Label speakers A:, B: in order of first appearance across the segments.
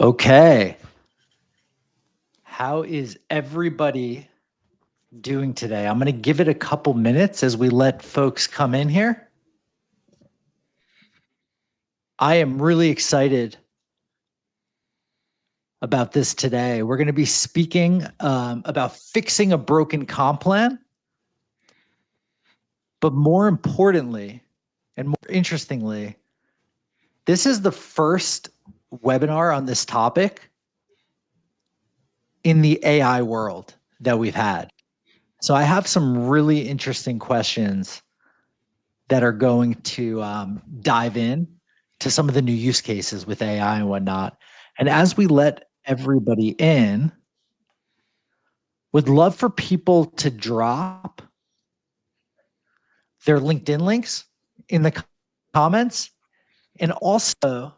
A: Okay. How is everybody doing today? I'm going to give it a couple minutes as we let folks come in here. I am really excited about this today. We're going to be speaking about fixing a broken comp plan. But more importantly, and more interestingly, this is the first webinar on this topic in the AI world that we've had. So I have some really interesting questions that are going to dive in to some of the new use cases with AI and whatnot. And as we let everybody in, would love for people to drop their LinkedIn links in the comments. And also,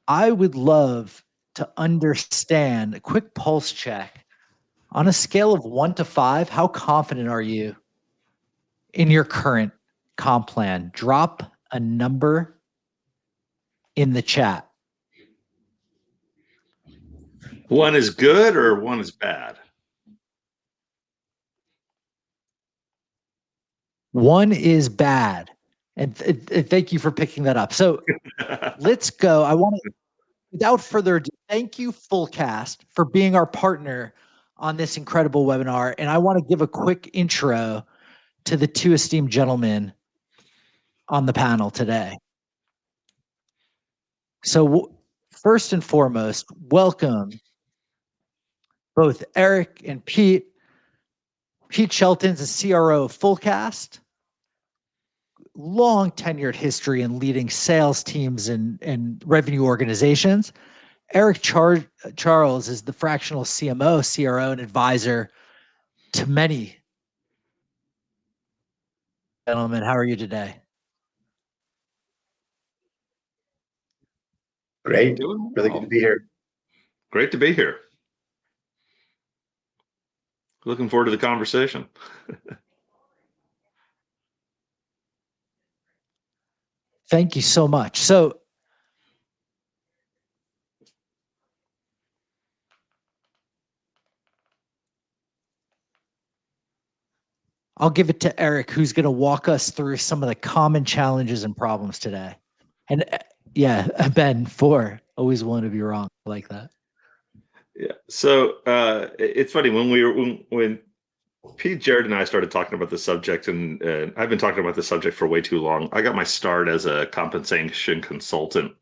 A: I would love to understand a quick pulse check on a scale of 1 to 5. How confident are you in your current comp plan? Drop a number in the chat.
B: 1 is good or 1 is bad?
A: 1 is bad. And thank you for picking that up. So let's go. I want to, without further ado, thank you, Fullcast, for being our partner on this incredible webinar. And I want to give a quick intro to the two esteemed gentlemen on the panel today. So first and foremost, welcome both Eric and Pete. Pete Shelton's a CRO of Fullcast. Long tenured history in leading sales teams and revenue organizations. Eric Charles is the fractional CMO, CRO, and advisor to many. Gentlemen, how are you today?
C: Great. Really good to be here.
B: Great to be here. Looking forward to the conversation.
A: Thank you so much. So I'll give it to Eric, who's going to walk us through some of the common challenges and problems today. And yeah, Ben, 4, always want to be wrong. I like that.
B: Yeah. So it's funny when Pete, Jared, and I started talking about the subject, and I've been talking about the subject for way too long. I got my start as a compensation consultant.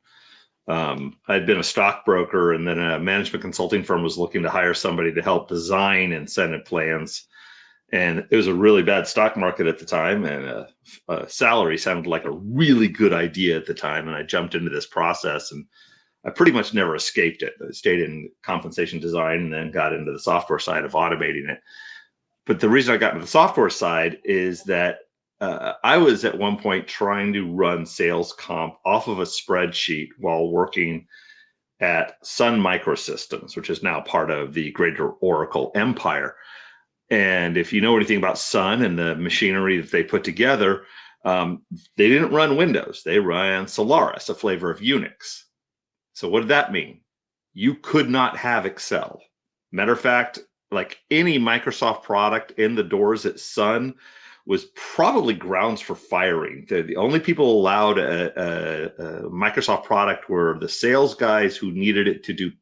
B: I'd been a stockbroker, and then a management consulting firm was looking to hire somebody to help design incentive plans. And it was a really bad stock market at the time, and a salary sounded like a really good idea at the time. And I jumped into this process, and I pretty much never escaped it. I stayed in compensation design and then got into the software side of automating it. But the reason I got into the software side is that I was at one point trying to run sales comp off of a spreadsheet while working at Sun Microsystems, which is now part of the greater Oracle empire. And if you know anything about Sun and the machinery that they put together, they didn't run Windows. They ran Solaris, a flavor of Unix. So what did that mean? You could not have Excel. Matter of fact, like any Microsoft product in the doors at Sun was probably grounds for firing. The only people allowed a Microsoft product were the sales guys who needed it to do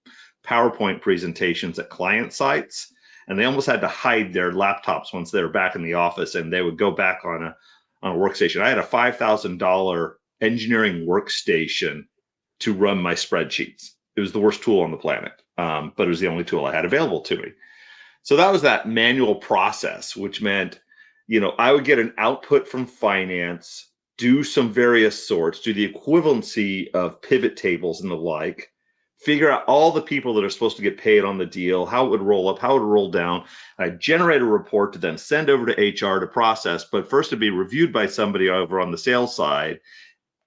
B: PowerPoint presentations at client sites. And they almost had to hide their laptops once they were back in the office, and they would go back on a workstation. I had a $5,000 engineering workstation to run my spreadsheets. It was the worst tool on the planet, but it was the only tool I had available to me. So that was that manual process, which meant, I would get an output from finance, do some various sorts, do the equivalency of pivot tables and the like, figure out all the people that are supposed to get paid on the deal, how it would roll up, how it would roll down. I generate a report to then send over to HR to process, but first to be reviewed by somebody over on the sales side.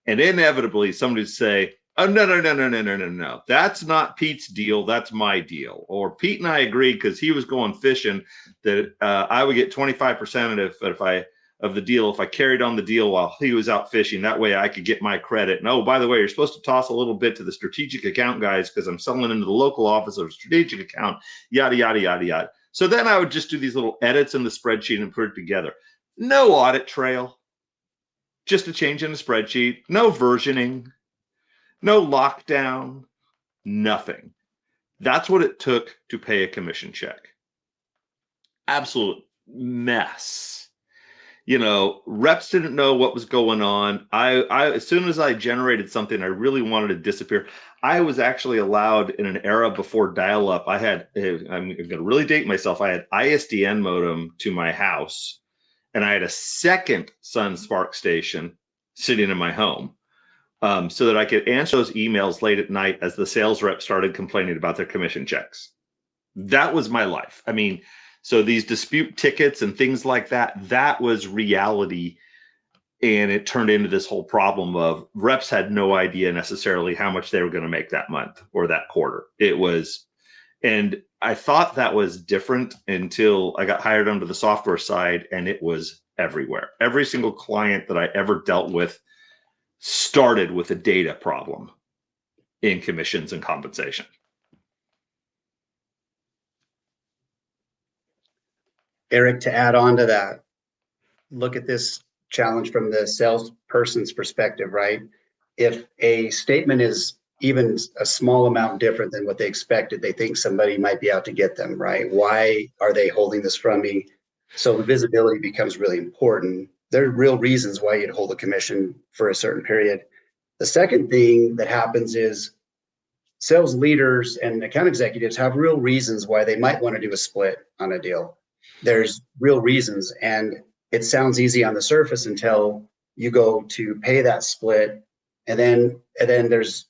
B: And inevitably somebody would say, oh, no. That's not Pete's deal. That's my deal. Or Pete and I agreed because he was going fishing that I would get 25% if I of the deal if I carried on the deal while he was out fishing. That way I could get my credit. And oh, by the way, you're supposed to toss a little bit to the strategic account guys because I'm selling into the local office of a strategic account, yada, yada, yada, yada. So then I would just do these little edits in the spreadsheet and put it together. No audit trail, just a change in the spreadsheet, no versioning, no lockdown, nothing. That's what it took to pay a commission check. Absolute mess. Reps didn't know what was going on. I as soon as I generated something I really wanted to disappear, I was actually allowed in an era before dial-up. I'm going to really date myself. I had ISDN modem to my house, and I had a second Sun Spark station sitting in my home, so that I could answer those emails late at night as the sales rep started complaining about their commission checks. That was my life. So these dispute tickets and things like that was reality. And it turned into this whole problem of reps had no idea necessarily how much they were going to make that month or that quarter. And I thought that was different until I got hired onto the software side, and it was everywhere. Every single client that I ever dealt with started with a data problem in commissions and compensation.
C: Eric, to add on to that, look at this challenge from the salesperson's perspective, right? If a statement is even a small amount different than what they expected, they think somebody might be out to get them, right? Why are they holding this from me? So the visibility becomes really important. There are real reasons why you'd hold a commission for a certain period. The second thing that happens is sales leaders and account executives have real reasons why they might want to do a split on a deal. There's real reasons, and it sounds easy on the surface until you go to pay that split, and then there's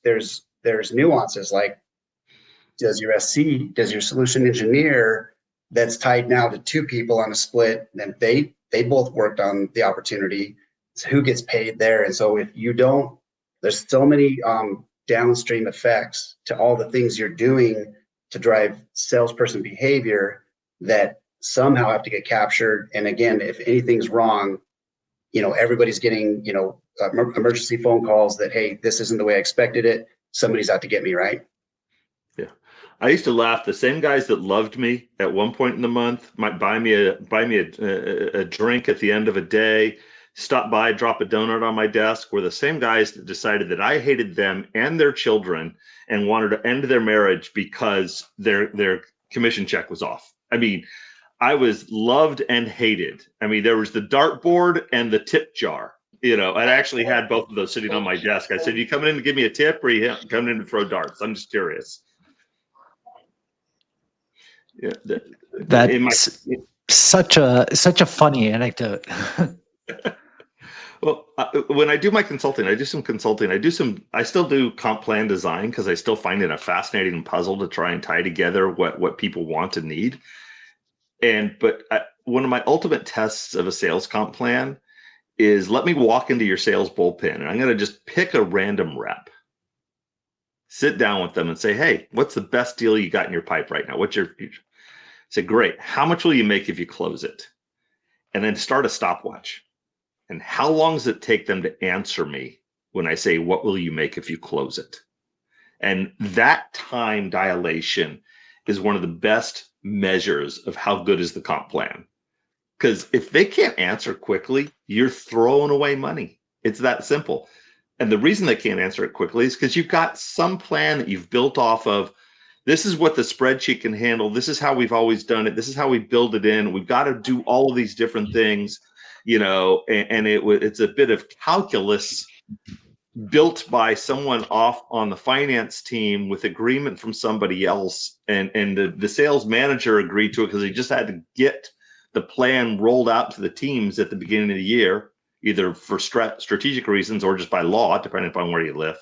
C: nuances like, does your SC, does your solution engineer that's tied now to two people on a split, and they both worked on the opportunity, so who gets paid there? And so if you don't, there's so many downstream effects to all the things you're doing to drive salesperson behavior that somehow have to get captured. And again, if anything's wrong, everybody's getting, emergency phone calls that, hey, this isn't the way I expected it. Somebody's out to get me, right?
B: Yeah. I used to laugh. The same guys that loved me at one point in the month might buy me a drink at the end of a day, stop by, drop a donut on my desk, were the same guys that decided that I hated them and their children and wanted to end their marriage because their commission check was off. I was loved and hated. There was the dartboard and the tip jar. I actually had both of those sitting on my desk. I said, "You coming in to give me a tip, or you coming in to throw darts? I'm just curious." Yeah,
A: that's such a funny anecdote.
B: Well, when I do my consulting, I still do comp plan design because I still find it a fascinating puzzle to try and tie together what people want and need. But one of my ultimate tests of a sales comp plan is, let me walk into your sales bullpen and I'm going to just pick a random rep, sit down with them and say, "Hey, what's the best deal you got in your pipe right now? What's your future?" Say, "Great. How much will you make if you close it?" And then start a stopwatch. And how long does it take them to answer me when I say, "What will you make if you close it?" And that time dilation is one of the best measures of how good is the comp plan. Because if they can't answer quickly, you're throwing away money. It's that simple. And the reason they can't answer it quickly is because you've got some plan that you've built off of. This is what the spreadsheet can handle. This is how we've always done it. This is how we build it in. We've got to do all of these different things, and it's a bit of calculus built by someone off on the finance team with agreement from somebody else. And the sales manager agreed to it because he just had to get the plan rolled out to the teams at the beginning of the year, either for strategic reasons or just by law, depending upon where you live.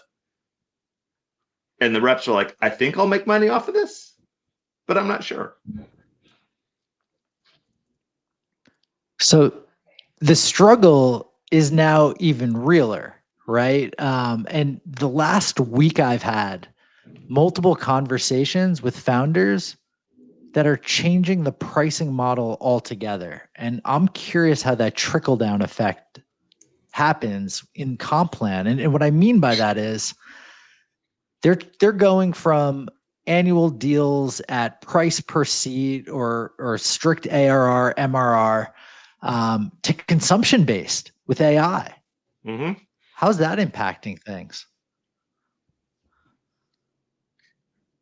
B: And the reps are like, "I think I'll make money off of this, but I'm not sure."
A: So the struggle is now even realer, right? And the last week I've had multiple conversations with founders that are changing the pricing model altogether. And I'm curious how that trickle down effect happens in comp plan. And what I mean by that is they're going from annual deals at price per seat or strict ARR, MRR to consumption based with AI.
B: Mm-hmm.
A: How's that impacting things?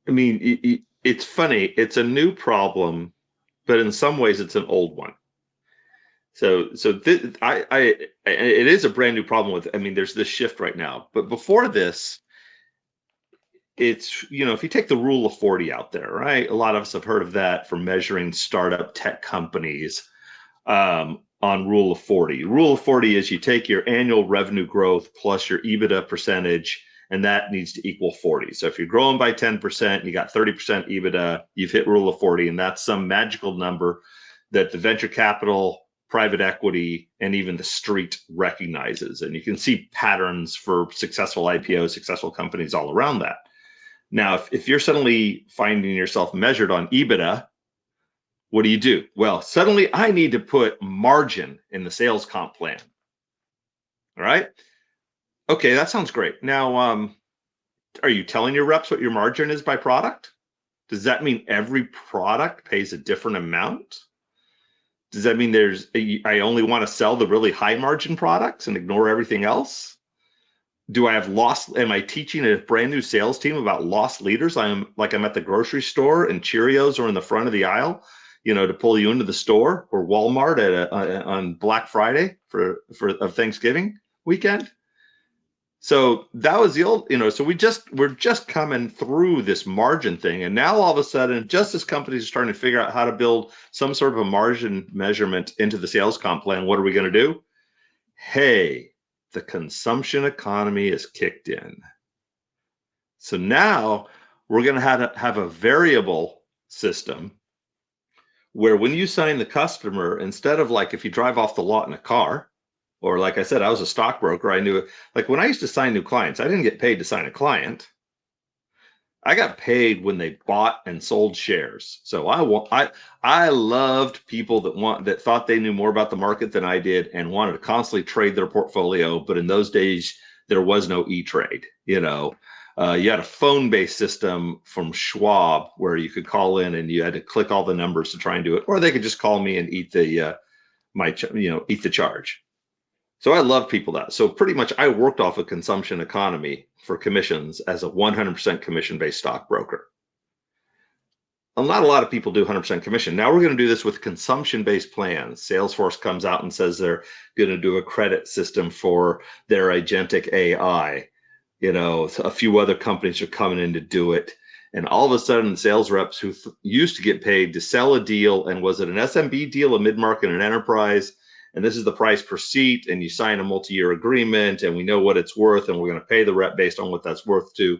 B: I mean, it's funny. It's a new problem, but in some ways, it's an old one. So it is a brand new problem with. I mean, there's this shift right now, but before this, it's, if you take the rule of 40 out there, right? A lot of us have heard of that for measuring startup tech companies on rule of 40. Rule of 40 is you take your annual revenue growth plus your EBITDA percentage, and that needs to equal 40. So if you're growing by 10%, you got 30% EBITDA, you've hit rule of 40, and that's some magical number that the venture capital, private equity, and even the street recognizes. And you can see patterns for successful IPOs, successful companies all around that. Now, if you're suddenly finding yourself measured on EBITDA, what do? Well, suddenly I need to put margin in the sales comp plan. All right. Okay, that sounds great. Now, are you telling your reps what your margin is by product? Does that mean every product pays a different amount? Does that mean I only want to sell the really high margin products and ignore everything else? Do I have am I teaching a brand new sales team about lost leaders? I'm at the grocery store and Cheerios are in the front of the aisle, to pull you into the store, or Walmart on Black Friday for Thanksgiving weekend. So that was the old, so we're just coming through this margin thing. And now all of a sudden, just as companies are starting to figure out how to build some sort of a margin measurement into the sales comp plan, what are we going to do? Hey, the consumption economy is kicked in. So now we're going to have a variable system where when you sign the customer, instead of like if you drive off the lot in a car, or like I said, I was a stockbroker, I knew, like when I used to sign new clients, I didn't get paid to sign a client. I got paid when they bought and sold shares. So I loved people that thought they knew more about the market than I did and wanted to constantly trade their portfolio. But in those days, there was no E-Trade. You had a phone-based system from Schwab where you could call in and you had to click all the numbers to try and do it, or they could just call me and eat the charge. So I love people that. So pretty much I worked off a consumption economy for commissions as a 100% commission-based stockbroker. Well, not a lot of people do 100% commission. Now we're going to do this with consumption-based plans. Salesforce comes out and says they're going to do a credit system for their agentic AI. A few other companies are coming in to do it. And all of a sudden, the sales reps who used to get paid to sell a deal, and was it an SMB deal, a mid-market, an enterprise, and this is the price per seat, and you sign a multi-year agreement, and we know what it's worth, and we're going to pay the rep based on what that's worth to.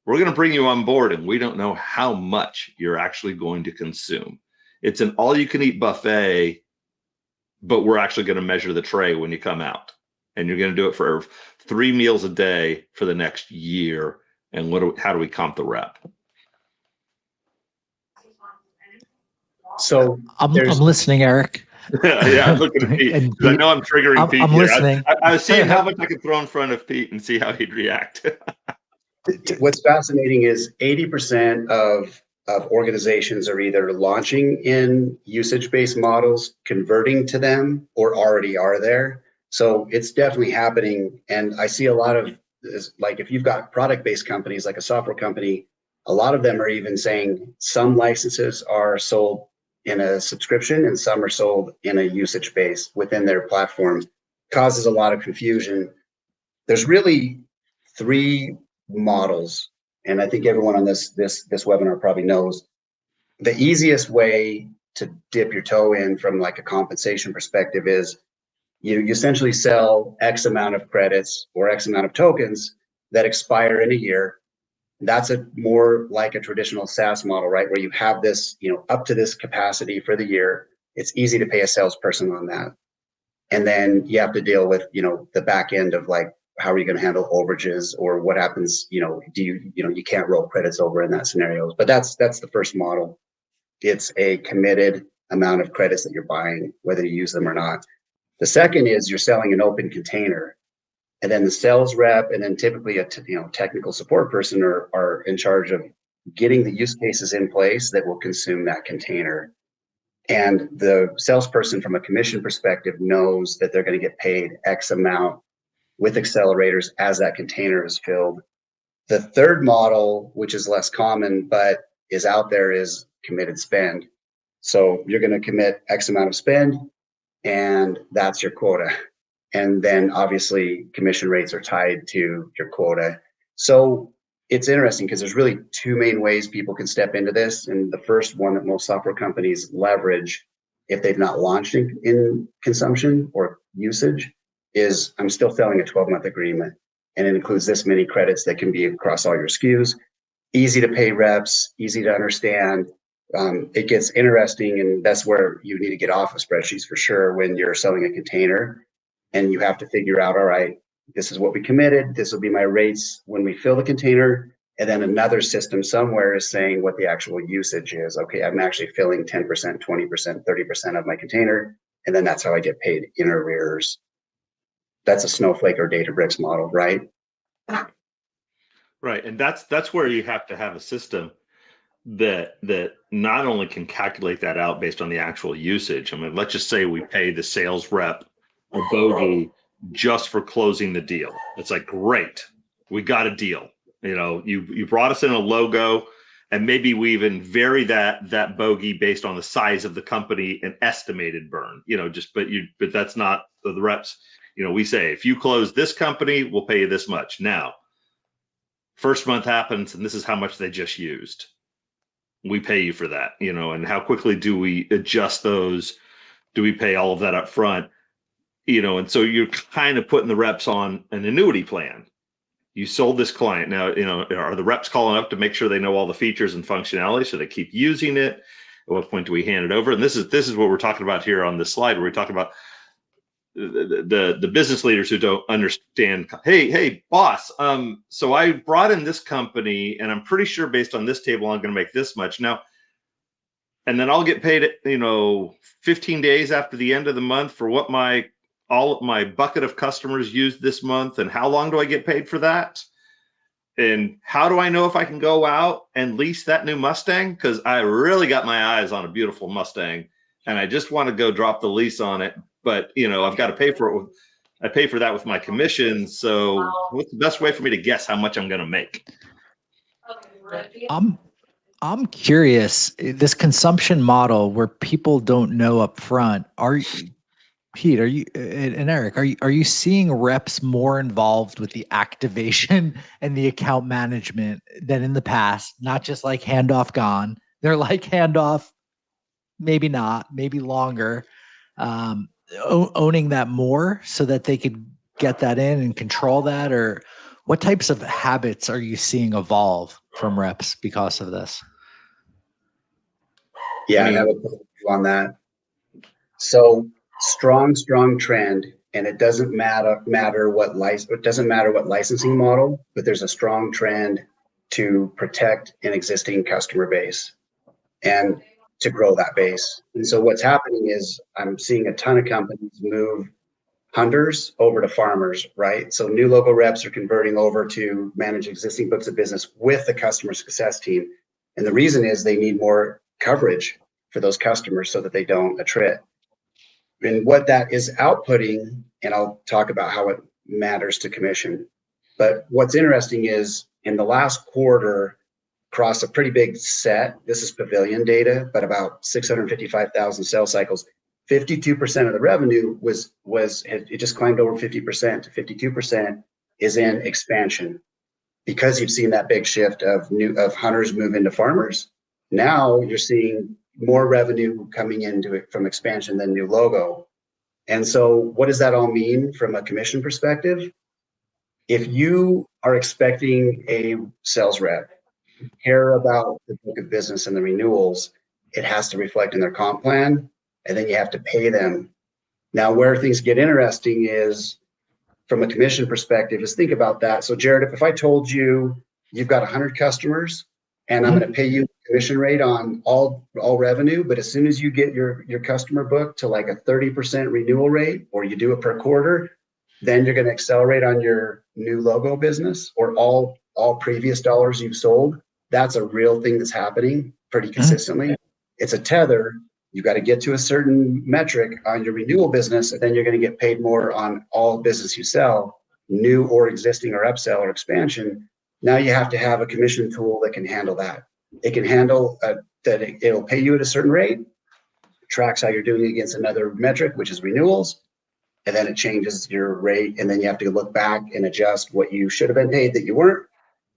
B: We're going to bring you on board, and we don't know how much you're actually going to consume. It's an all-you-can-eat buffet, but we're actually going to measure the tray when you come out, and you're going to do it for 3 meals a day for the next year. And how do we comp the rep?
C: So
A: I'm listening, Eric.
B: Yeah, I'm looking at Pete because I know I'm triggering Pete.
A: I'm
B: here.
A: listening.
B: I was seeing how much I could throw in front of Pete and see how he'd react.
C: What's fascinating is 80% of organizations are either launching in usage-based models, converting to them, or already are there. So it's definitely happening. And I see a lot of this, like if you've got product-based companies like a software company, a lot of them are even saying some licenses are sold in a subscription and some are sold in a usage base within their platforms. Causes a lot of confusion. There's really 3 models, and I think everyone on this webinar probably knows. The easiest way to dip your toe in from like a compensation perspective is you essentially sell X amount of credits or X amount of tokens that expire in a year. That's more like a traditional SaaS model, right? Where you have this, up to this capacity for the year. It's easy to pay a salesperson on that. And then you have to deal with, the back end of like, how are you going to handle overages, or what happens, you can't roll credits over in that scenario. But that's the first model. It's a committed amount of credits that you're buying, whether you use them or not. The second is you're selling an open container, and then the sales rep and then typically a technical support person are in charge of getting the use cases in place that will consume that container. And the salesperson from a commission perspective knows that they're going to get paid X amount with accelerators as that container is filled. The third model, which is less common but is out there, is committed spend. So you're going to commit X amount of spend, and that's your quota. And then obviously commission rates are tied to your quota. So it's interesting because there's really two main ways people can step into this. And the first one that most software companies leverage, if they've not launched in consumption or usage, is I'm still selling a 12-month agreement. And it includes this many credits that can be across all your SKUs. Easy to pay reps, easy to understand. It gets interesting, and that's where you need to get off of spreadsheets for sure when you're selling a container. And you have to figure out, all right, this is what we committed. This will be my rates when we fill the container. And then another system somewhere is saying what the actual usage is. Okay, I'm actually filling 10%, 20%, 30% of my container. And then that's how I get paid in arrears. That's a Snowflake or Databricks model, right?
B: Right. And that's where you have to have a system that not only can calculate that out based on the actual usage. I mean, let's just say we pay the sales rep a bogey just for closing the deal. It's like, great, we got a deal. You brought us in a logo, and maybe we even vary that bogey based on the size of the company and estimated burn. But that's not the reps. We say, if you close this company, we'll pay you this much. Now, first month happens, and this is how much they just used. We pay you for that. And how quickly do we adjust those? Do we pay all of that up front? And so you're kind of putting the reps on an annuity plan. You sold this client. Now, are the reps calling up to make sure they know all the features and functionality so they keep using it? At what point do we hand it over? And this is what we're talking about here on this slide, where we talk about the business leaders who don't understand. Hey, boss. So I brought in this company, and I'm pretty sure based on this table, I'm going to make this much now. And then I'll get paid, 15 days after the end of the month for what all of my bucket of customers used this month. And how long do I get paid for that? And how do I know if I can go out and lease that new Mustang? Because I really got my eyes on a beautiful Mustang, and I just want to go drop the lease on it. But, I've got to pay for it. I pay for that with my commission. So what's the best way for me to guess how much I'm going to make?
A: I'm curious, this consumption model where people don't know up front, Pete, and Eric, are you seeing reps more involved with the activation and the account management than in the past? Not just like handoff gone. They're like handoff, maybe not, maybe longer, owning that more so that they could get that in and control that? Or what types of habits are you seeing evolve from reps because of this?
C: Yeah, I have a point on that. So strong trend, and it doesn't matter what licensing model, but there's a strong trend to protect an existing customer base and to grow that base. And so what's happening is I'm seeing a ton of companies move hunters over to farmers, right? So new logo reps are converting over to manage existing books of business with the customer success team. And the reason is they need more coverage for those customers so that they don't attrit. And what that is outputting, and I'll talk about how it matters to commission. But what's interesting is in the last quarter, across a pretty big set, this is Pavilion data, but about 655,000 sales cycles, 52% of the revenue it just climbed over 50% to 52% is in expansion, because you've seen that big shift of hunters move into farmers. Now you're seeing more revenue coming into it from expansion than new logo. And so what does that all mean from a commission perspective? If you are expecting a sales rep to care about the book of business and the renewals, it has to reflect in their comp plan, and then you have to pay them. Now, where things get interesting is from a commission perspective is think about that. So Jared, if I told you you've got 100 customers and I'm going to pay you a commission rate on all revenue. But as soon as you get your customer book to like a 30% renewal rate, or you do it per quarter, then you're going to accelerate on your new logo business, or all previous dollars you've sold. That's a real thing that's happening pretty consistently. It's a tether. You got to get to a certain metric on your renewal business, and then you're going to get paid more on all business you sell, new or existing or upsell or expansion. Now you have to have a commission tool that can handle that. It can handle that it'll pay you at a certain rate, tracks how you're doing against another metric, which is renewals, and then it changes your rate, and then you have to look back and adjust what you should have been paid that you weren't.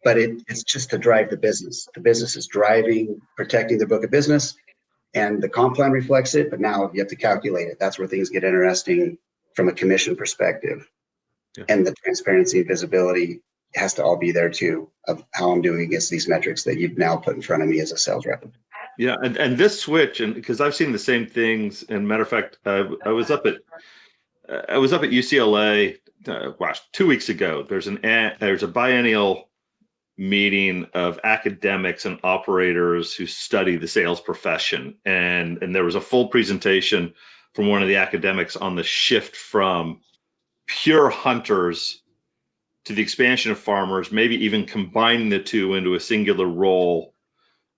C: But it's just to drive the business. The business is driving, protecting their book of business, and the comp plan reflects it, but now you have to calculate it. That's where things get interesting from a commission perspective. Yeah. And the transparency and visibility has to all be there too, of how I'm doing against these metrics that you've now put in front of me as a sales rep.
B: Yeah, and this switch, and because I've seen the same things. And matter of fact, I was up at UCLA, 2 weeks ago. There's a biennial meeting of academics and operators who study the sales profession, and there was a full presentation from one of the academics on the shift from pure hunters to the expansion of farmers, maybe even combining the two into a singular role,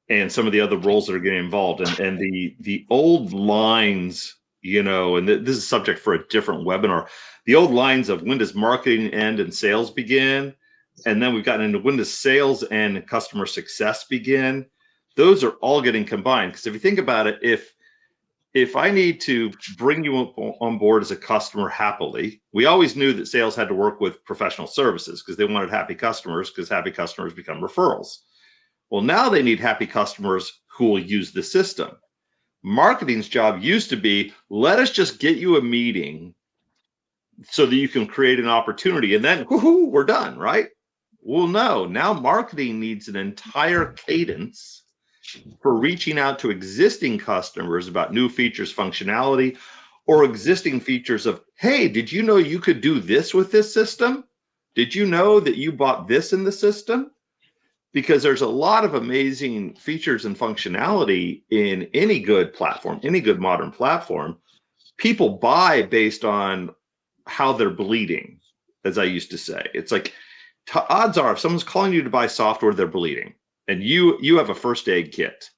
B: and some of the other roles that are getting involved. And the old lines, and this is a subject for a different webinar, the old lines of when does marketing end and sales begin, and then we've gotten into when does sales end and customer success begin. Those are all getting combined. Because if you think about it, if I need to bring you on board as a customer happily, we always knew that sales had to work with professional services because they wanted happy customers, because happy customers become referrals. Well, now they need happy customers who will use the system. Marketing's job used to be, let us just get you a meeting so that you can create an opportunity, and then woohoo, we're done, right? Well, no, now marketing needs an entire cadence for reaching out to existing customers about new features, functionality, or existing features of, hey, did you know you could do this with this system? Did you know that you bought this in the system? Because there's a lot of amazing features and functionality in any good platform, any good modern platform. People buy based on how they're bleeding, as I used to say. It's like, odds are, if someone's calling you to buy software, they're bleeding. And you have a first aid kit,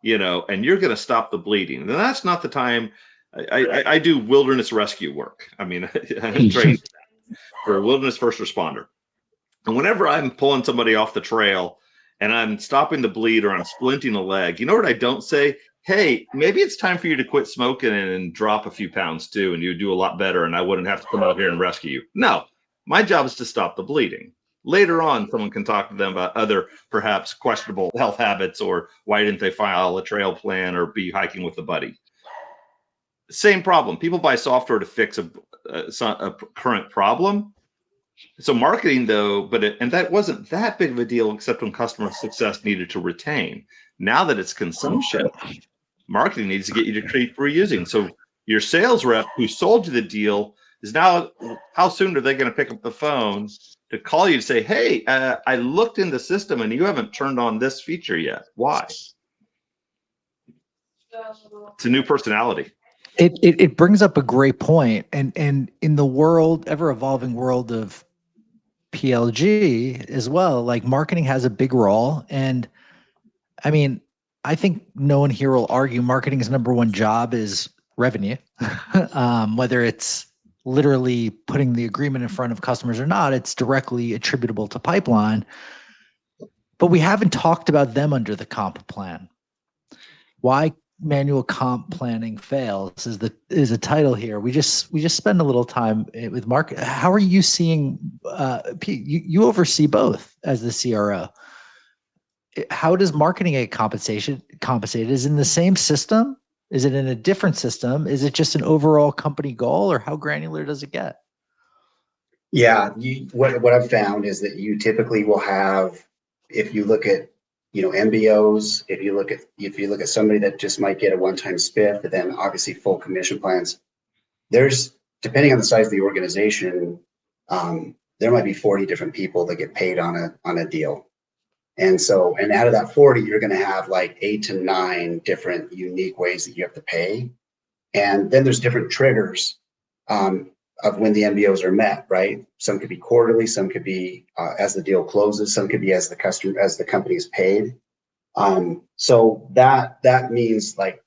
B: and you're going to stop the bleeding. And that's not the time. I do wilderness rescue work. I mean, I'm trained for a wilderness first responder. And whenever I'm pulling somebody off the trail and I'm stopping the bleed or I'm splinting a leg, you know what I don't say? Hey, maybe it's time for you to quit smoking and drop a few pounds too, and you do a lot better, and I wouldn't have to come out here and rescue you. No, my job is to stop the bleeding. Later on, someone can talk to them about other perhaps questionable health habits, or why didn't they file a trail plan or be hiking with a buddy. Same problem. People buy software to fix a current problem. So marketing, though, and that wasn't that big of a deal, except when customer success needed to retain. Now that it's consumption, marketing needs to get you to create reusing. So your sales rep who sold you the deal is now, how soon are they going to pick up the phone to call you to say, hey, I looked in the system and you haven't turned on this feature yet. Why? It's a new personality.
A: It brings up a great point. And in the ever evolving world of PLG as well, like marketing has a big role. And I mean, I think no one here will argue marketing's number one job is revenue, whether it's literally putting the agreement in front of customers or not, it's directly attributable to pipeline. But we haven't talked about them under the comp plan. Why manual comp planning fails is a title here. We just spend a little time with Mark. How are you seeing? Pete, you oversee both as the CRO. How does marketing get compensated? Is it in the same system? Is it in a different system? Is it just an overall company goal, or how granular does it get?
C: Yeah, what I've found is that you typically will have, if you look at, MBOs, if you look at somebody that just might get a one-time spiff, but then obviously full commission plans, there's, depending on the size of the organization, there might be 40 different people that get paid on a deal. And out of that 40, you're going to have like 8 to 9 different unique ways that you have to pay. And then there's different triggers of when the MBOs are met, right? Some could be quarterly, some could be as the deal closes, some could be as the company is paid. So that means like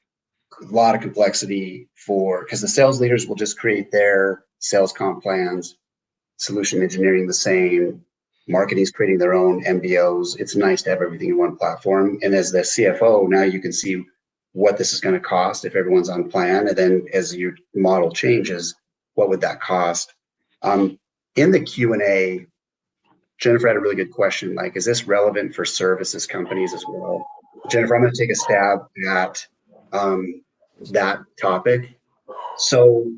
C: a lot of complexity because the sales leaders will just create their sales comp plans, solution engineering the same, marketing's creating their own MBOs. It's nice to have everything in one platform. And as the CFO, now you can see what this is going to cost if everyone's on plan. And then as your model changes, what would that cost? In the Q&A, Jennifer had a really good question. Like, is this relevant for services companies as well? Jennifer, I'm going to take a stab at that topic. So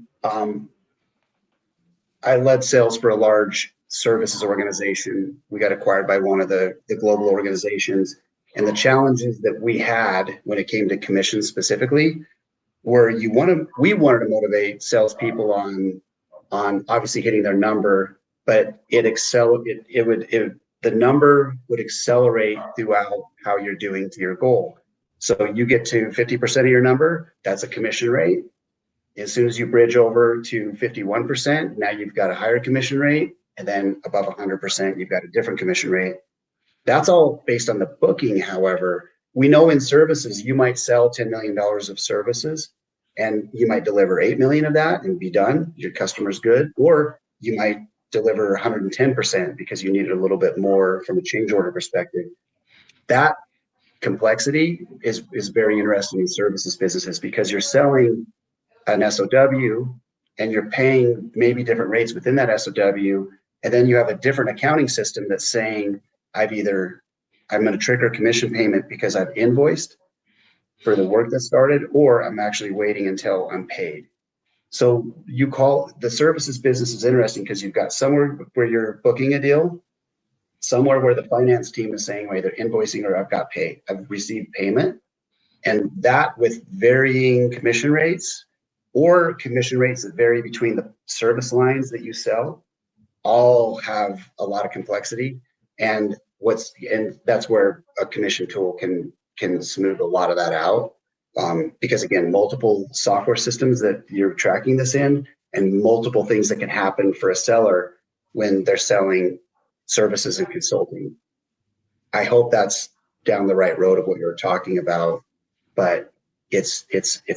C: I led sales for a large services organization. We got acquired by one of the global organizations. And the challenges that we had when it came to commissions specifically were we wanted to motivate salespeople on obviously hitting their number, but the number would accelerate throughout how you're doing to your goal. So you get to 50% of your number, that's a commission rate. As soon as you bridge over to 51%, now you've got a higher commission rate. And then above 100%, you've got a different commission rate. That's all based on the booking. However, we know in services, you might sell $10 million of services and you might deliver 8 million of that and be done. Your customer's good. Or you might deliver 110% because you needed a little bit more from a change order perspective. That complexity is very interesting in services businesses because you're selling an SOW and you're paying maybe different rates within that SOW. And then you have a different accounting system that's saying, I'm going to trigger a commission payment because I've invoiced for the work that started, or I'm actually waiting until I'm paid. So you call the services business is interesting because you've got somewhere where you're booking a deal, somewhere where the finance team is saying, well, either invoicing or I've received payment. And that with varying commission rates or commission rates that vary between the service lines that you sell, all have a lot of complexity. And that's where a commission tool can smooth a lot of that out. Because again, multiple software systems that you're tracking this in and multiple things that can happen for a seller when they're selling services and consulting. I hope that's down the right road of what you're talking about, but it's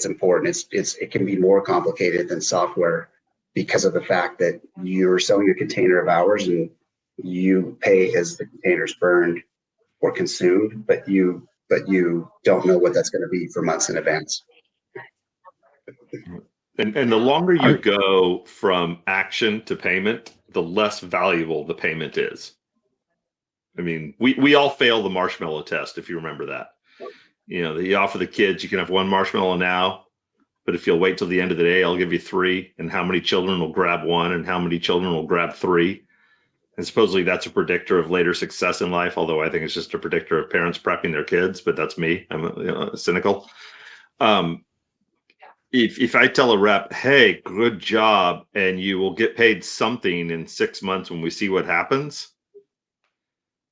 C: important. It can be more complicated than software because of the fact that you're selling a container of hours and you pay as the container's burned or consumed, but you don't know what that's going to be for months in advance.
B: And the longer you go from action to payment, the less valuable the payment is. I mean, we all fail the marshmallow test, if you remember that. You know, you offer the kids, you can have one marshmallow now, but if you'll wait till the end of the day, I'll give you 3. And how many children will grab 1 and how many children will grab 3? And supposedly that's a predictor of later success in life, although I think it's just a predictor of parents prepping their kids, but that's me. I'm cynical. If I tell a rep, hey, good job, and you will get paid something in 6 months when we see what happens,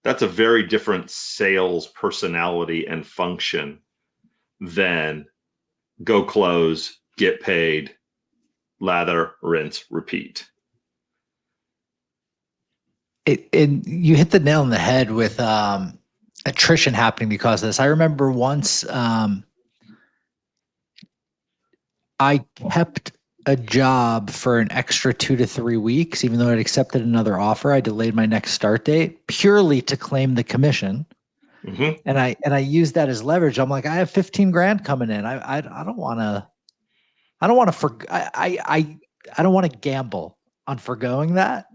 B: that's a very different sales personality and function than go close, get paid, lather, rinse, repeat.
A: And you hit the nail on the head with attrition happening because of this. I remember once I kept a job for an extra 2 to 3 weeks, even though I'd accepted another offer. I delayed my next start date purely to claim the commission. Mm-hmm. And I used that as leverage. I'm like, I have 15 grand coming in. I don't want to gamble on forgoing that.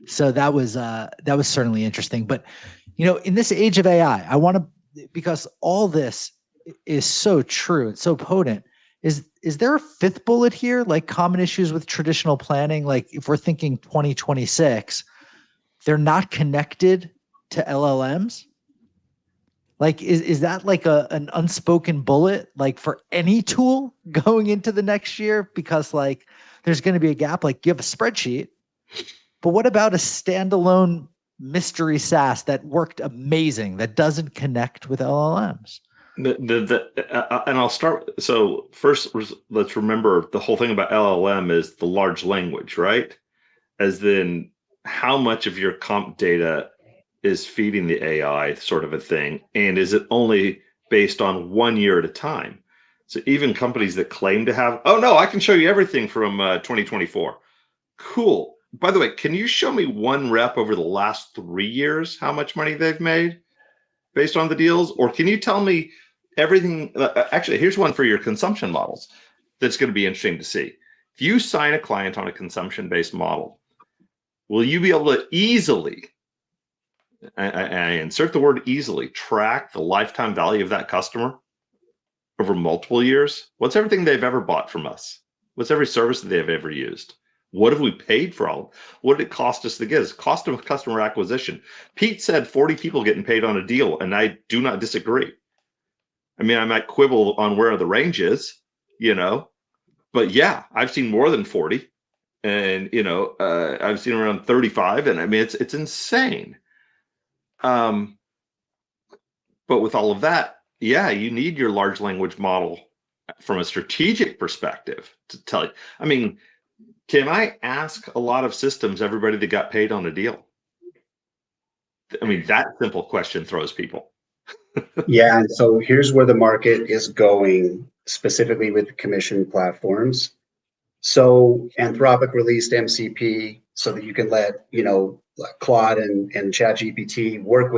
A: So that was certainly interesting. But in this age of AI, because all this is so true and so potent. Is there a fifth bullet here, like common issues with traditional planning? Like if we're thinking 2026, they're not connected to LLMs. Like, is that like an unspoken bullet, like for any tool going into the next year? Because like, there's going to be a gap. Like you have a spreadsheet, but what about a standalone mystery SaaS that worked amazing that doesn't connect with LLMs?
B: And I'll start. So first, let's remember the whole thing about LLM is the large language, right? As then how much of your comp data is feeding the AI, sort of a thing, and is it only based on 1 year at a time? So even companies that claim to have, oh no, I can show you everything from 2024. Cool. By the way, can you show me one rep over the last 3 years, how much money they've made based on the deals? Or can you tell me everything? Actually, here's one for your consumption models that's going to be interesting to see. If you sign a client on a consumption-based model, will you be able to easily, I insert the word easily, track the lifetime value of that customer over multiple years? What's everything they've ever bought from us? What's every service that they've ever used? What have we paid for all? What did it cost us to get? It's cost of customer acquisition. Pete said 40 people getting paid on a deal, and I do not disagree. I mean, I might quibble on where the range is, but yeah, I've seen more than 40, and I've seen around 35, and I mean, it's insane. But with all of that, yeah, you need your large language model from a strategic perspective to tell you. I mean, can I ask a lot of systems everybody that got paid on a deal? I mean, that simple question throws people.
C: Yeah, and so here's where the market is going, specifically with the commission platforms. So Anthropic released MCP so that you can let Claude and ChatGPT work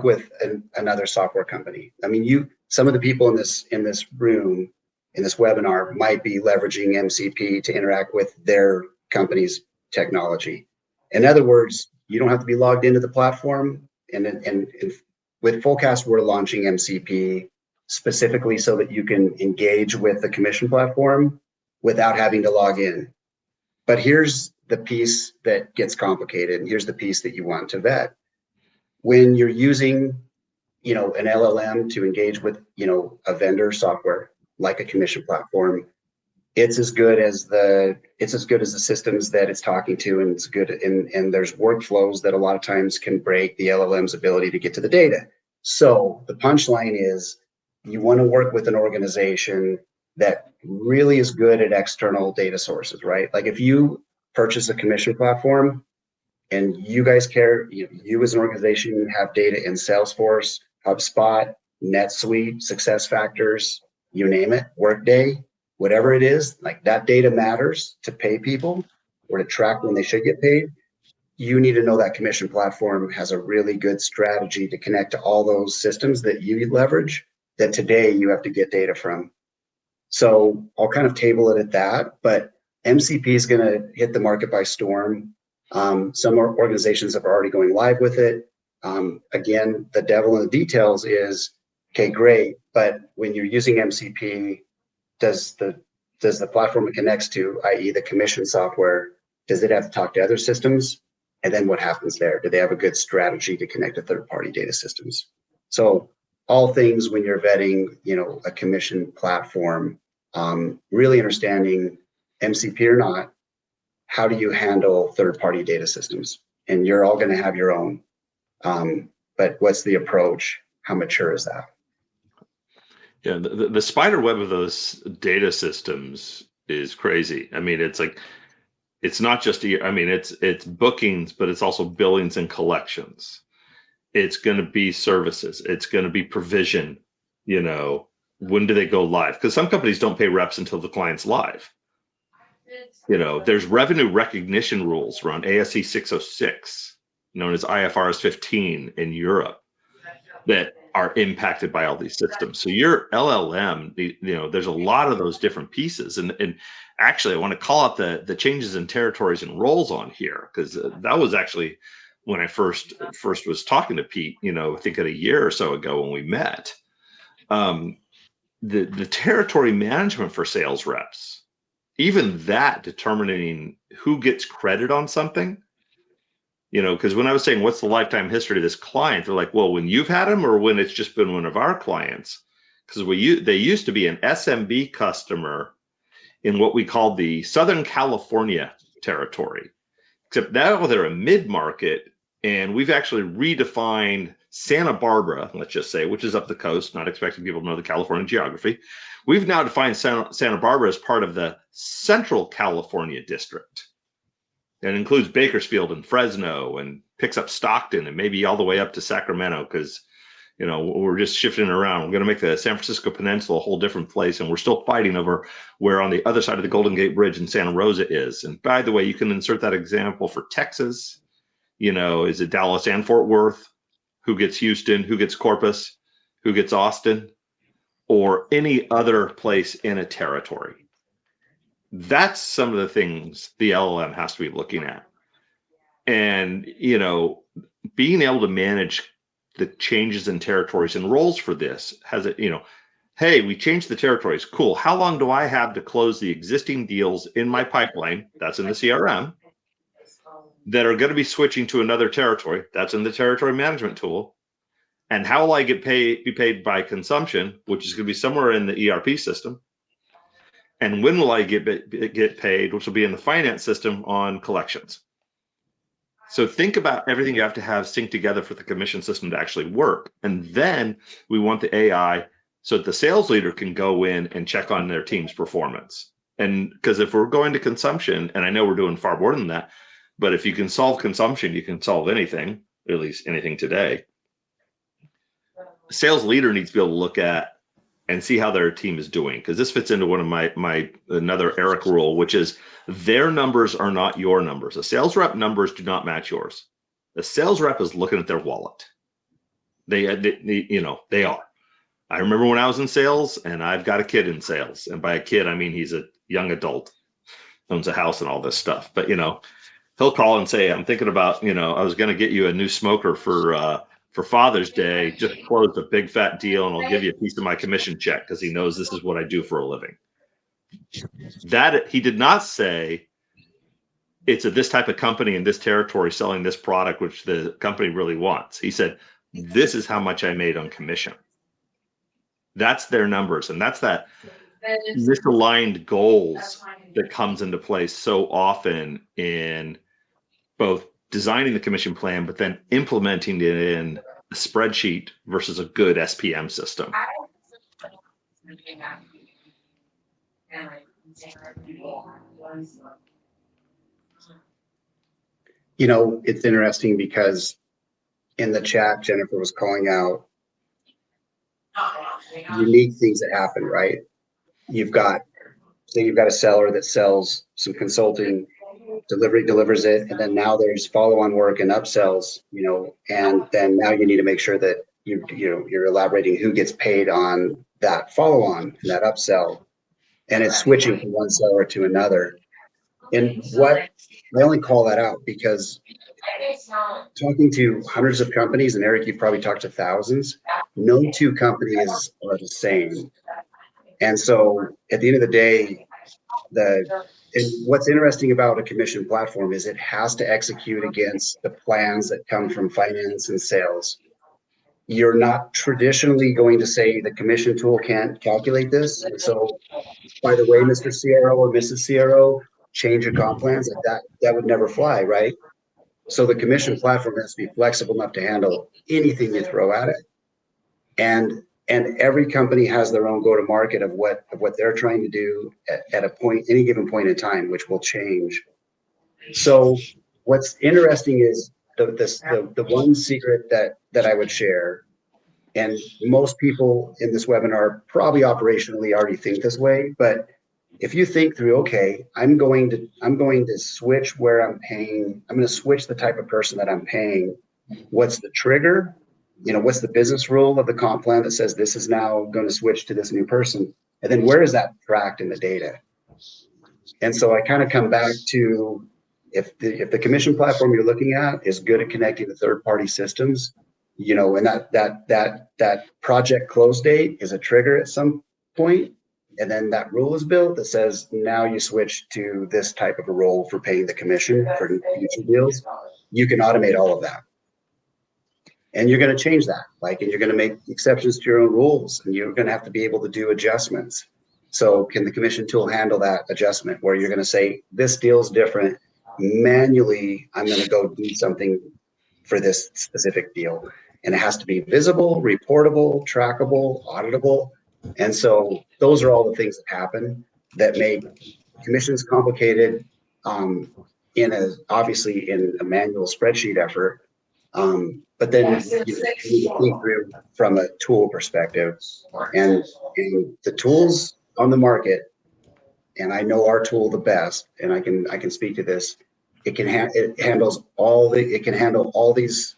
C: with another software company. I mean, some of the people in this room, in this webinar, might be leveraging MCP to interact with their company's technology. In other words, you don't have to be logged into the platform. And with Fullcast, we're launching MCP specifically so that you can engage with the commission platform without having to log in. But here's the piece that gets complicated, and here's the piece that you want to vet. When you're using, an LLM to engage with, a vendor software like a commission platform, it's as good as the systems that it's talking to, and it's good. And there's workflows that a lot of times can break the LLM's ability to get to the data. So the punchline is, you want to work with an organization that really is good at external data sources, right? Like if you purchase a commission platform and you guys care, you as an organization have data in Salesforce, HubSpot, NetSuite, SuccessFactors, you name it, Workday, whatever it is, like that data matters to pay people or to track when they should get paid. You need to know that commission platform has a really good strategy to connect to all those systems that you leverage that today you have to get data from. So I'll kind of table it at that, but MCP is going to hit the market by storm. Some organizations are already going live with it. Again, the devil in the details is, okay, great, but when you're using MCP, does the platform it connects to, i.e. the commission software, does it have to talk to other systems? And then what happens there? Do they have a good strategy to connect to third-party data systems? So all things when you're vetting, a commission platform, really understanding MCP or not, how do you handle third-party data systems? And you're all going to have your own. But what's the approach? How mature is that?
B: Yeah, the spider web of those data systems is crazy. I mean, it's like, it's not just, it's bookings, but it's also billings and collections. It's going to be services. It's going to be provision. When do they go live? Because some companies don't pay reps until the client's live. There's revenue recognition rules around ASC 606, known as IFRS 15 in Europe, that are impacted by all these systems. So your LLM, there's a lot of those different pieces. And actually, I want to call out the changes in territories and roles on here, because that was actually when I first was talking to Pete, I think a year or so ago when we met. The territory management for sales reps, even that determining who gets credit on something, because when I was saying, what's the lifetime history of this client? They're like, well, when you've had them or when it's just been one of our clients? Because they used to be an SMB customer in what we called the Southern California territory, except now they're a mid-market And we've actually redefined Santa Barbara, let's just say, which is up the coast, not expecting people to know the California geography. We've now defined Santa Barbara as part of the Central California district. It includes Bakersfield and Fresno and picks up Stockton and maybe all the way up to Sacramento, because we're just shifting around. We're going to make the San Francisco Peninsula a whole different place, and we're still fighting over where on the other side of the Golden Gate Bridge in Santa Rosa is. And by the way, you can insert that example for Texas. Is it Dallas and Fort Worth? Who gets Houston? Who gets Corpus? Who gets Austin? Or any other place in a territory? That's some of the things the LLM has to be looking at. And, being able to manage the changes in territories and roles for this has it, hey, we changed the territories. Cool. How long do I have to close the existing deals in my pipeline? That's in the CRM. That are going to be switching to another territory. That's in the territory management tool. And how will I be paid by consumption, which is going to be somewhere in the ERP system. And when will I get paid, which will be in the finance system on collections. So think about everything you have to have synced together for the commission system to actually work. And then we want the AI so that the sales leader can go in and check on their team's performance. And because if we're going to consumption, and I know we're doing far more than that, but if you can solve consumption, you can solve anything, at least anything today. A sales leader needs to be able to look at and see how their team is doing, because this fits into one of my another Eric rule, which is their numbers are not your numbers. A sales rep numbers do not match yours. The sales rep is looking at their wallet. They are. I remember when I was in sales, and I've got a kid in sales, and by a kid I mean he's a young adult, owns a house and all this stuff. But he'll call and say, "I'm thinking about I was going to get you a new smoker for Father's Day, just closed a big fat deal, and I'll give you a piece of my commission check," because he knows this is what I do for a living. That he did not say it's this type of company in this territory selling this product, which the company really wants. He said, "This is how much I made on commission." That's their numbers, and that's that misaligned goals that comes into place so often in both designing the commission plan, but then implementing it in a spreadsheet versus a good SPM system.
C: It's interesting because in the chat, Jennifer was calling out unique things that happen, right? You've got a seller that sells some consulting, delivers it, and then now there's follow-on work and upsells, and then now you need to make sure that you're elaborating who gets paid on that follow-on and that upsell, and it's switching from one seller to another. And what I only call that out because talking to hundreds of companies, and Eric, you've probably talked to thousands, no two companies are the same. And so at the end of the day, and what's interesting about a commission platform is it has to execute against the plans that come from finance and sales. You're not traditionally going to say the commission tool can't calculate this. And so, by the way, Mr. CRO or Mrs. CRO, change your comp plans. Like that would never fly, right? So the commission platform has to be flexible enough to handle anything you throw at it. And every company has their own go-to-market of what they're trying to do at any given point in time, which will change. So what's interesting is the one secret that I would share, and most people in this webinar probably operationally already think this way, but if you think through, okay, I'm going to switch where I'm paying, I'm going to switch the type of person that I'm paying. What's the trigger? What's the business rule of the comp plan that says this is now going to switch to this new person? And then where is that tracked in the data? And so I kind of come back to if the commission platform you're looking at is good at connecting to third-party systems, and that project close date is a trigger at some point, and then that rule is built that says now you switch to this type of a role for paying the commission for future deals, you can automate all of that. And you're going to change that, and you're going to make exceptions to your own rules, and you're going to have to be able to do adjustments. So can the commission tool handle that adjustment where you're going to say, this deal is different. Manually, I'm going to go do something for this specific deal. And it has to be visible, reportable, trackable, auditable. And so those are all the things that happen that make commissions complicated, obviously in a manual spreadsheet effort. But then you need to think through from a tool perspective, and the tools on the market, and I know our tool the best, and I can speak to this. It can handle all these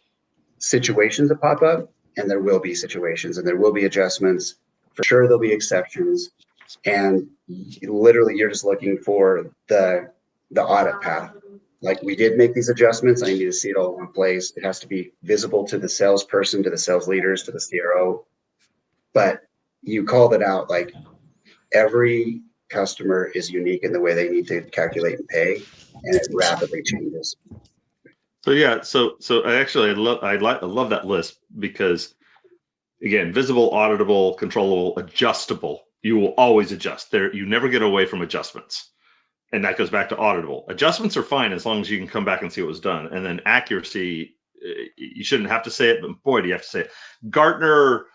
C: situations that pop up, and there will be situations, and there will be adjustments. For sure, there'll be exceptions, and literally, you're just looking for the audit path. Like, we did make these adjustments. I need to see it all in place. It has to be visible to the salesperson, to the sales leaders, to the CRO. But you called it out, like, every customer is unique in the way they need to calculate and pay, and it rapidly changes.
B: So yeah, so I love that list, because again, visible, auditable, controllable, adjustable. You will always adjust. You never get away from adjustments. And that goes back to auditable. Adjustments are fine as long as you can come back and see what was done. And then accuracy, you shouldn't have to say it, but boy, do you have to say it. Gartner,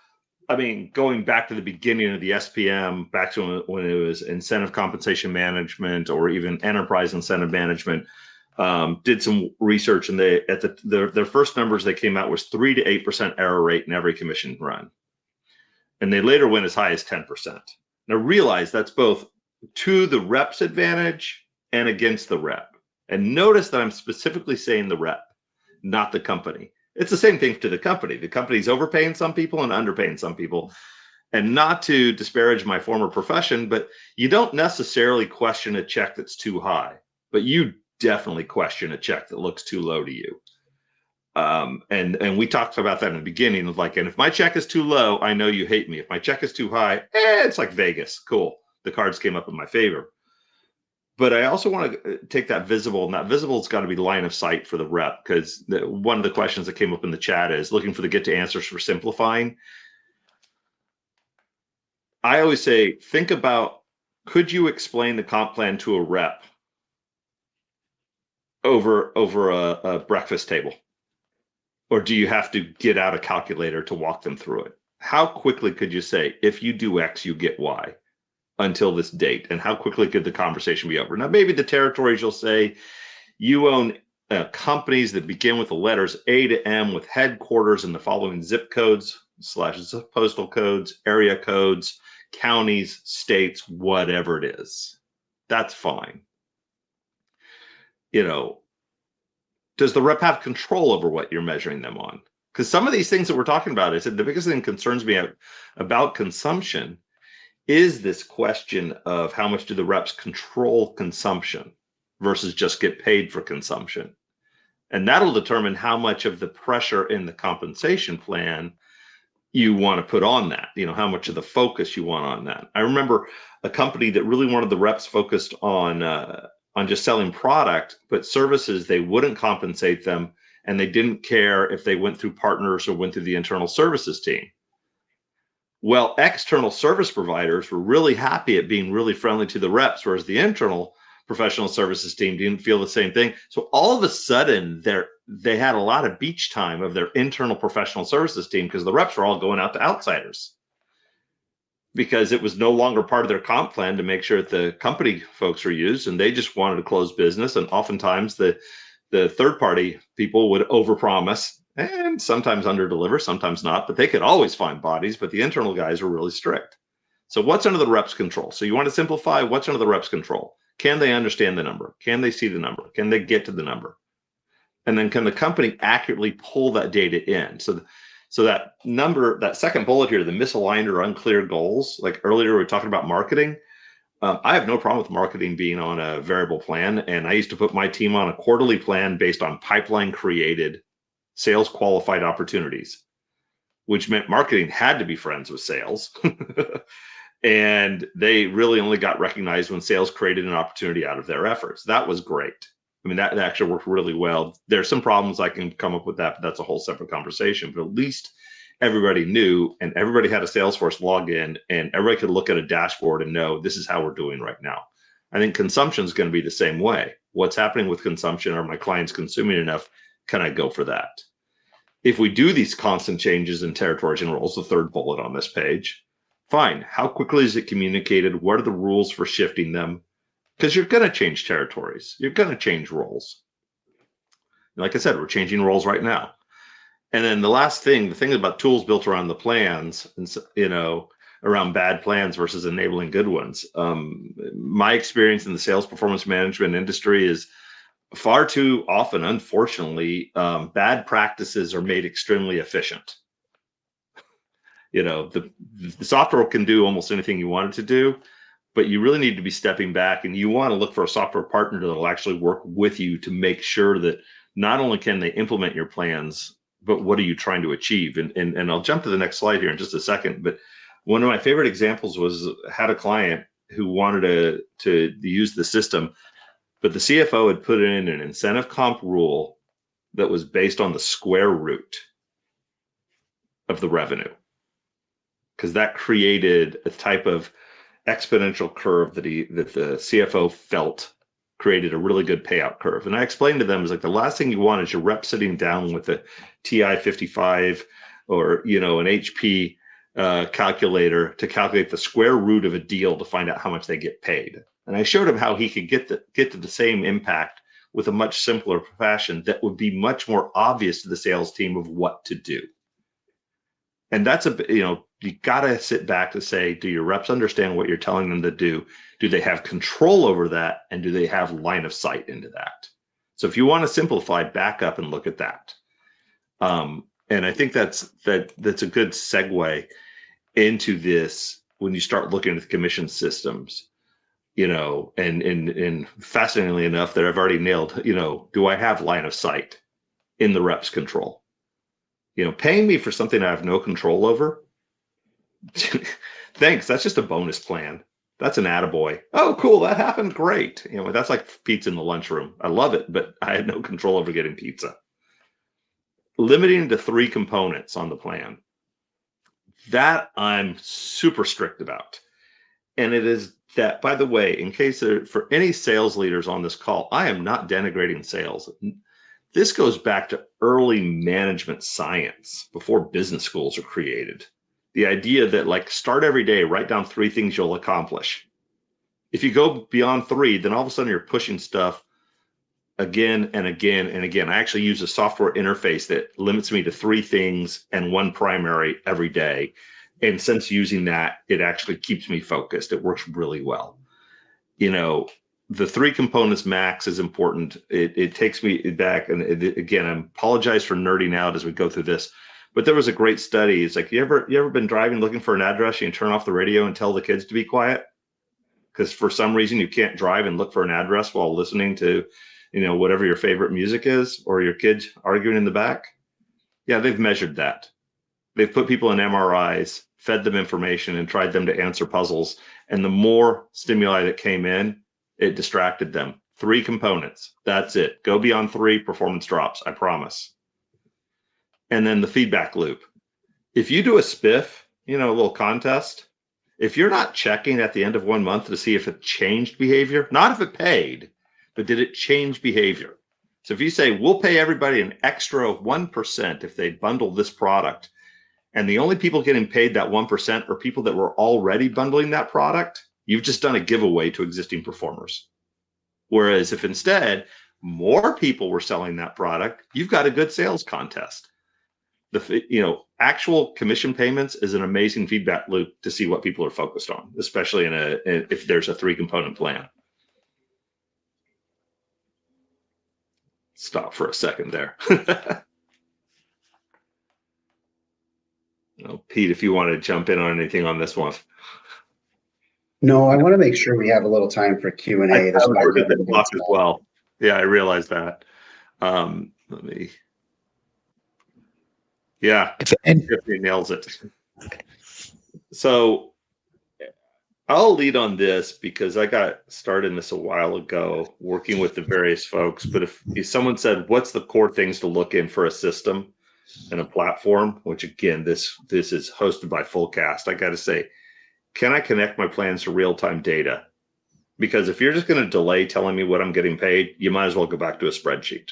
B: I mean, going back to the beginning of the SPM, back to when it was incentive compensation management or even enterprise incentive management, did some research, and their first numbers they came out was 3 to 8% error rate in every commission run. And they later went as high as 10%. Now realize that's both to the rep's advantage and against the rep. And notice that I'm specifically saying the rep, not the company. It's the same thing to the company. The company's overpaying some people and underpaying some people. And not to disparage my former profession, but you don't necessarily question a check that's too high, but you definitely question a check that looks too low to you. And we talked about that in the beginning of like, and if my check is too low, I know you hate me. If my check is too high, it's like Vegas. Cool. The cards came up in my favor. But I also want to take that visible, and that visible has got to be line of sight for the rep, because one of the questions that came up in the chat is looking for the get to answers for simplifying. I always say, think about, could you explain the comp plan to a rep over a breakfast table? Or do you have to get out a calculator to walk them through it? How quickly could you say, if you do X, you get Y until this date? And how quickly could the conversation be over? Now, maybe the territories you'll say, you own companies that begin with the letters A to M with headquarters in the following zip codes / postal codes, area codes, counties, states, whatever it is. That's fine. Does the rep have control over what you're measuring them on? Because some of these things that we're talking about, I said the biggest thing that concerns me about consumption is this question of how much do the reps control consumption versus just get paid for consumption. And that'll determine how much of the pressure in the compensation plan you want to put on that, how much of the focus you want on that. I remember a company that really wanted the reps focused on just selling product, but services, they wouldn't compensate them, and they didn't care if they went through partners or went through the internal services team. Well, external service providers were really happy at being really friendly to the reps, whereas the internal professional services team didn't feel the same thing. So all of a sudden, they had a lot of beach time of their internal professional services team because the reps were all going out to outsiders, because it was no longer part of their comp plan to make sure that the company folks were used, and they just wanted to close business. And oftentimes the third-party people would overpromise and sometimes underdeliver, sometimes not, but they could always find bodies, but the internal guys were really strict. So what's under the reps' control? So you want to simplify, what's under the reps' control? Can they understand the number? Can they see the number? Can they get to the number? And then can the company accurately pull that data in? So that number, that second bullet here, the misaligned or unclear goals, like earlier we were talking about marketing. I have no problem with marketing being on a variable plan. And I used to put my team on a quarterly plan based on pipeline created sales qualified opportunities, which meant marketing had to be friends with sales. And they really only got recognized when sales created an opportunity out of their efforts. That was great. I mean, that actually worked really well. There's some problems I can come up with that, but that's a whole separate conversation. But at least everybody knew, and everybody had a Salesforce login, and everybody could look at a dashboard and know this is how we're doing right now. I think consumption is going to be the same way. What's happening with consumption? Are my clients consuming enough? Can I go for that? If we do these constant changes in territories and roles, the third bullet on this page, fine. How quickly is it communicated? What are the rules for shifting them? Because you're going to change territories. You're going to change roles. Like I said, we're changing roles right now. And then the last thing, the thing about tools built around the plans, and around bad plans versus enabling good ones. My experience in the sales performance management industry is far too often, unfortunately, bad practices are made extremely efficient. The software can do almost anything you want it to do, but you really need to be stepping back, and you want to look for a software partner that will actually work with you to make sure that not only can they implement your plans, but what are you trying to achieve? And I'll jump to the next slide here in just a second. But one of my favorite examples was had a client who wanted to use the system, but the CFO had put in an incentive comp rule that was based on the square root of the revenue, because that created a type of exponential curve that the CFO felt created a really good payout curve. And I explained to them, is like, the last thing you want is your rep sitting down with a TI 55 or an HP calculator to calculate the square root of a deal to find out how much they get paid. And I showed him how he could get to the same impact with a much simpler fashion that would be much more obvious to the sales team of what to do. And that's you got to sit back to say, do your reps understand what you're telling them to do? Do they have control over that? And do they have line of sight into that? So if you want to simplify, back up and look at that. And I think that's a good segue into this when you start looking at the commission systems, and fascinatingly enough, that I've already nailed, do I have line of sight in the rep's control? Paying me for something I have no control over. Thanks. That's just a bonus plan. That's an attaboy. Oh, cool. That happened. Great. That's like pizza in the lunchroom. I love it, but I had no control over getting pizza. Limiting to 3 components on the plan. That I'm super strict about. And it is that, by the way, in case for any sales leaders on this call, I am not denigrating sales. This goes back to early management science before business schools are created. The idea that, start every day, write down 3 things you'll accomplish. If you go beyond 3, then all of a sudden you're pushing stuff again and again and again. I actually use a software interface that limits me to 3 things and 1 primary every day. And since using that, it actually keeps me focused. It works really well. The 3 components max is important. It takes me back. And again, I apologize for nerding out as we go through this, but there was a great study. It's like, you ever been driving looking for an address, and you turn off the radio and tell the kids to be quiet? Because for some reason you can't drive and look for an address while listening to, whatever your favorite music is, or your kids arguing in the back. Yeah, they've measured that. They've put people in MRIs, fed them information, and tried them to answer puzzles. And the more stimuli that came in, it distracted them. 3 components. That's it. Go beyond 3, performance drops, I promise. And then the feedback loop. If you do a spiff, a little contest, if you're not checking at the end of 1 month to see if it changed behavior, not if it paid, but did it change behavior? So if you say, we'll pay everybody an extra 1% if they bundle this product, and the only people getting paid that 1% are people that were already bundling that product, you've just done a giveaway to existing performers. Whereas if instead more people were selling that product, you've got a good sales contest. Actual commission payments is an amazing feedback loop to see what people are focused on, especially if there's a 3-component plan. Stop for a second there. Pete, if you want to jump in on anything on this one.
C: No, I want to make sure we have a little time for Q&A.
B: I heard it as well. Yeah, I realized that. Let me. Yeah, Tiffany nails it. So I'll lead on this because I got started in this a while ago, working with the various folks. But if someone said, what's the core things to look in for a system and a platform, which again, this is hosted by Fullcast, I got to say, can I connect my plans to real-time data? Because if you're just going to delay telling me what I'm getting paid, you might as well go back to a spreadsheet.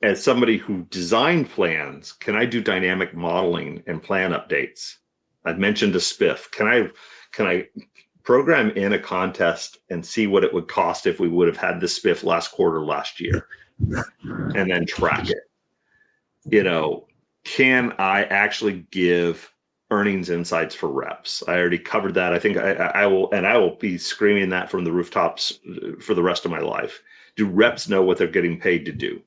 B: as somebody who designed plans, can I do dynamic modeling and plan updates? I've mentioned a spiff. Can I program in a contest and see what it would cost if we would have had the spiff last quarter last year, and then track it? Can I actually give earnings insights for reps? I already covered that. I think I will be screaming that from the rooftops for the rest of my life. Do reps know what they're getting paid to do?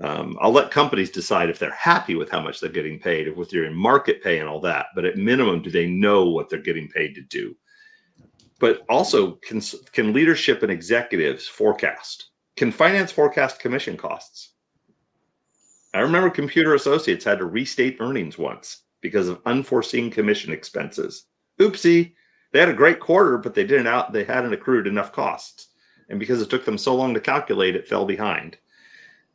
B: I'll let companies decide if they're happy with how much they're getting paid, or if they're in market pay and all that. But at minimum, do they know what they're getting paid to do? But also, can leadership and executives forecast? Can finance forecast commission costs? I remember Computer Associates had to restate earnings once because of unforeseen commission expenses. Oopsie, they had a great quarter, but they hadn't accrued enough costs. And because it took them so long to calculate, it fell behind.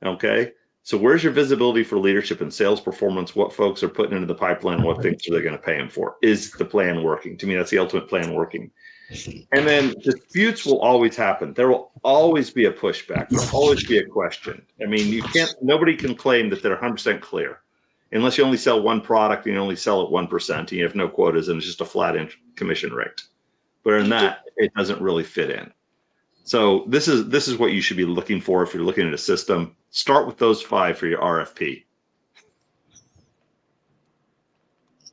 B: Okay, so where's your visibility for leadership and sales performance? What folks are putting into the pipeline? What things are they going to pay them for? Is the plan working? To me, that's the ultimate plan working. And then disputes will always happen. There will always be a pushback. There'll always be a question. I mean, nobody can claim that they're 100% clear unless you only sell one product and you only sell at 1% and you have no quotas and it's just a flat commission rate. But in that, it doesn't really fit in. So this is what you should be looking for if you're looking at a system. Start with those 5 for your RFP.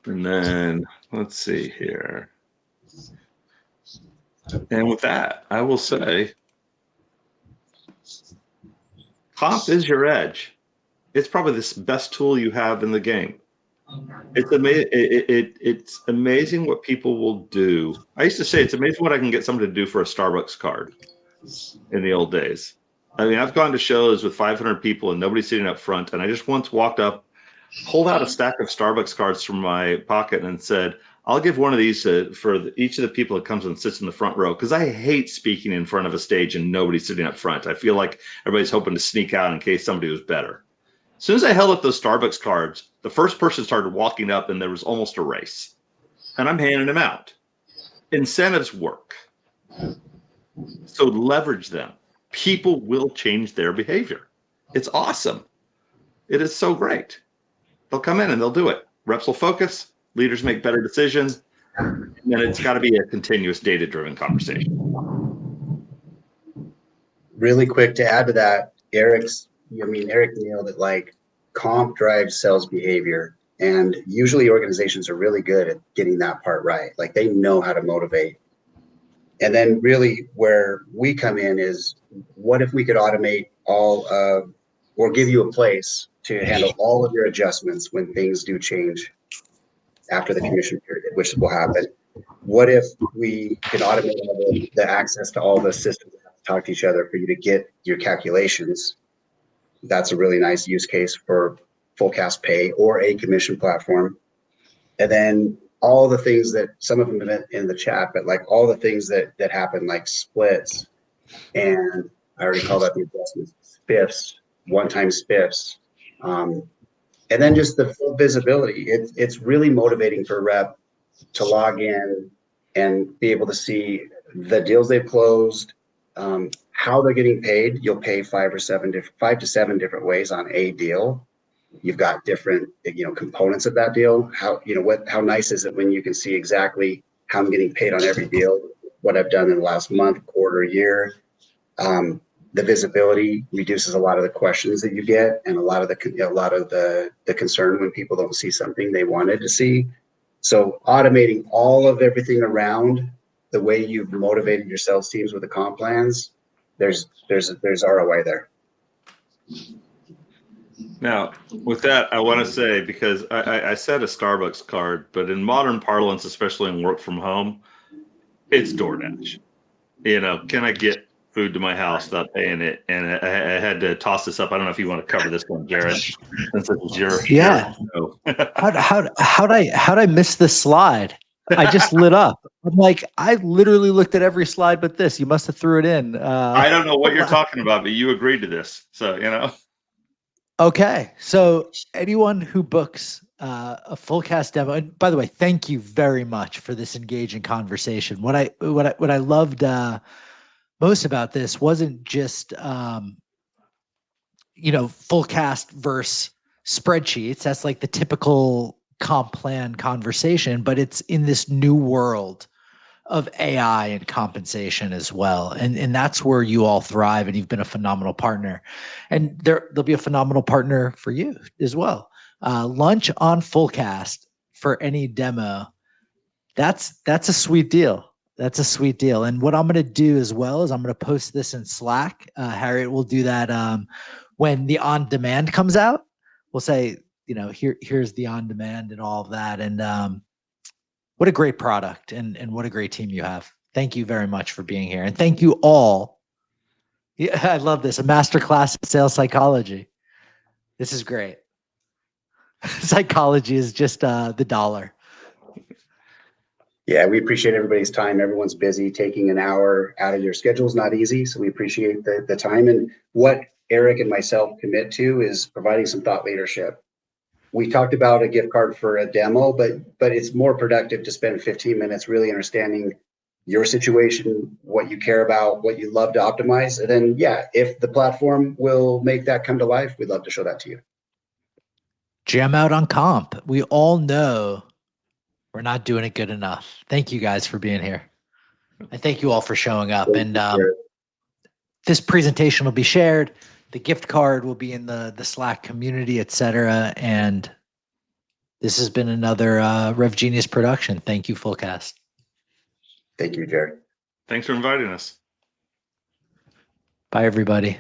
B: And then let's see here. And with that, I will say, comp is your edge. It's probably the best tool you have in the game. It's amazing what people will do. I used to say it's amazing what I can get somebody to do for a Starbucks card in the old days. I mean, I've gone to shows with 500 people and nobody's sitting up front. And I just once walked up, pulled out a stack of Starbucks cards from my pocket and said, I'll give one of these for each of the people that comes and sits in the front row, because I hate speaking in front of a stage and nobody's sitting up front. I feel like everybody's hoping to sneak out in case somebody was better. As soon as I held up those Starbucks cards, the first person started walking up and there was almost a race. And I'm handing them out. Incentives work. So leverage them. People will change their behavior. It's awesome. It is so great. They'll come in and they'll do it. Reps will focus. Leaders make better decisions. And then it's got to be a continuous data-driven conversation.
C: Really quick to add to that, Eric nailed it. Like, comp drives sales behavior. And usually organizations are really good at getting that part right. Like, they know how to motivate. And then really where we come in is, what if we could automate all of, or give you a place to handle all of your adjustments when things do change after the commission period, which will happen. What if we can automate all the access to all the systems that have to talk to each other for you to get your calculations? That's a really nice use case for Fullcast Pay or a commission platform. And then all the things that, some of them have been in the chat, but like all the things that happen, like splits, and I already called out the adjustments, spiffs, one-time spiffs, and then just the full visibility. It's really motivating for a rep to log in and be able to see the deals they've closed, how they're getting paid. You'll pay 5 to 7 different ways on a deal. You've got different, components of that deal. How nice is it when you can see exactly how I'm getting paid on every deal, what I've done in the last month, quarter, year. The visibility reduces a lot of the questions that you get, and a lot of the concern when people don't see something they wanted to see. So automating all of everything around the way you've motivated your sales teams with the comp plans, there's ROI there.
B: Now, with that, I want to say, because I said a Starbucks card, but in modern parlance, especially in work from home, it's DoorDash. Can I get food to my house without paying it? And I had to toss this up. I don't know if you want to cover this one, Jared, since it was your show.
A: How'd I miss this slide? I just lit up. I'm like, I literally looked at every slide but this. You must have threw it in.
B: I don't know what you're talking about, but you agreed to this, so
A: Okay, so anyone who books a Fullcast demo, and by the way, thank you very much for this engaging conversation. What I loved most about this wasn't just full cast versus spreadsheets. That's like the typical comp plan conversation, but it's in this new world of AI and compensation as well. And that's where you all thrive, and you've been a phenomenal partner. And there'll be a phenomenal partner for you as well. Lunch on Fullcast for any demo. That's a sweet deal. That's a sweet deal. And what I'm going to do as well is I'm going to post this in Slack. Harriet will do that when the on demand comes out. We'll say, here's the on demand and all of that. And what a great product and what a great team you have. Thank you very much for being here. And thank you all. Yeah, I love this. A masterclass in sales psychology. This is great. Psychology is just the dollar.
C: Yeah, we appreciate everybody's time. Everyone's busy. Taking an hour out of your schedule is not easy. So we appreciate the time. And what Eric and myself commit to is providing some thought leadership. We talked about a gift card for a demo, but it's more productive to spend 15 minutes really understanding your situation, what you care about, what you love to optimize. And then, yeah, if the platform will make that come to life, we'd love to show that to you.
A: Jam out on comp. We all know we're not doing it good enough. Thank you guys for being here. I thank you all for showing up. And this presentation will be shared. The gift card will be in the Slack community, etc. And this has been another Rev Genius production. Thank you, Fullcast.
C: Thank you, Jared.
B: Thanks for inviting us.
A: Bye, everybody.